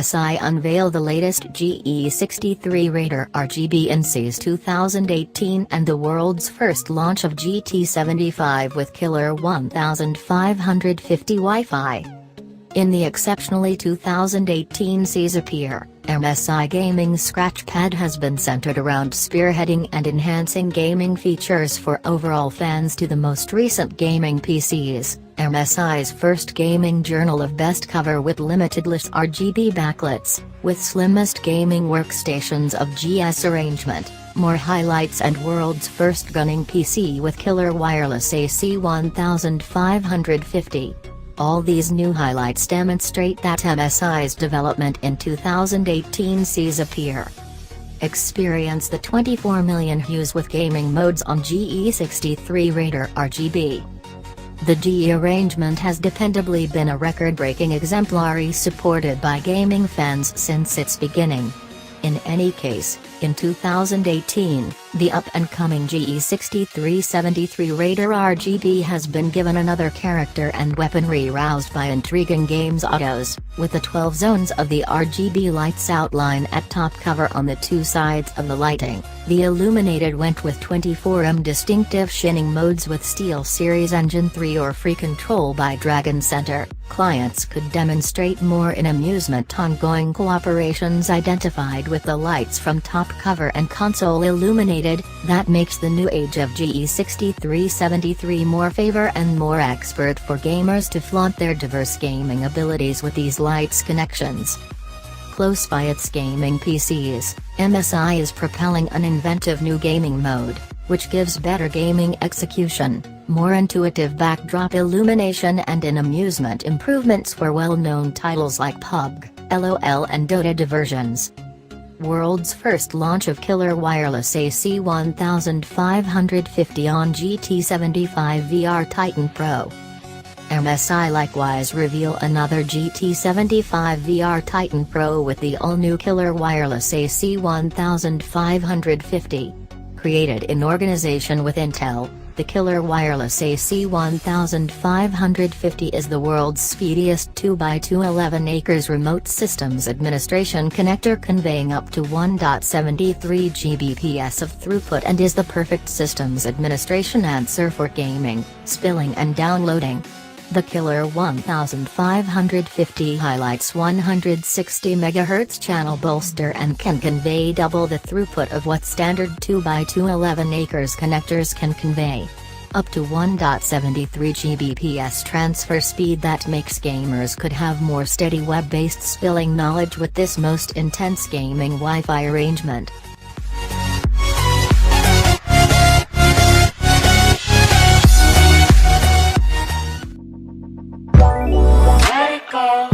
MSI unveil the latest GE63 Raider RGB in Msi's 2018 and the world's first launch of GT75 with killer 1550 Wi-Fi. In the exceptionally 2018 Msi's appear, MSI Gaming's scratchpad has been centered around spearheading and enhancing gaming features for overall fans to the most recent gaming PCs. MSI's first gaming journal of best cover with limitless RGB backlights, with slimmest gaming workstations of GS arrangement, more highlights and world's first gunning PC with killer wireless AC 1550. All these new highlights demonstrate that MSI's development in 2018 sees appear. Experience the 24 million hues with gaming modes on GE63 Raider RGB. The GE arrangement has dependably been a record-breaking exemplary supported by gaming fans since its beginning. In any case, in 2018, the up-and-coming GE63 Raider RGB has been given another character and weaponry roused by intriguing games autos, with the 12 zones of the RGB lights outline at top cover on the two sides of the lighting. The illuminated went with 24M distinctive shining modes with SteelSeries Engine 3 or free control by Dragon Center. Clients could demonstrate more in amusement ongoing cooperations identified with the lights from top cover and console illuminated. That makes the new age of GE63 more favor and more expert for gamers to flaunt their diverse gaming abilities with these lights connections. Close by its gaming PCs, MSI is propelling an inventive new gaming mode, which gives better gaming execution, more intuitive backdrop illumination and in amusement improvements for well-known titles like PUBG, LOL and Dota diversions. World's first launch of killer wireless AC 1550 on GT75 VR Titan Pro. MSI likewise reveal another GT75 VR Titan Pro with the all-new killer wireless AC 1550. Created in organization with Intel, the killer wireless AC 1550 is the world's speediest 2x2 11 acres remote systems administration connector conveying up to 1.73 Gbps of throughput and is the perfect systems administration answer for gaming, spilling and downloading. The killer 1550 highlights 160 MHz channel bolster and can convey double the throughput of what standard 2x2 11 acres connectors can convey. Up to 1.73 Gbps transfer speed that makes gamers could have more steady web-based spilling knowledge with this most intense gaming Wi-Fi arrangement. Let it go.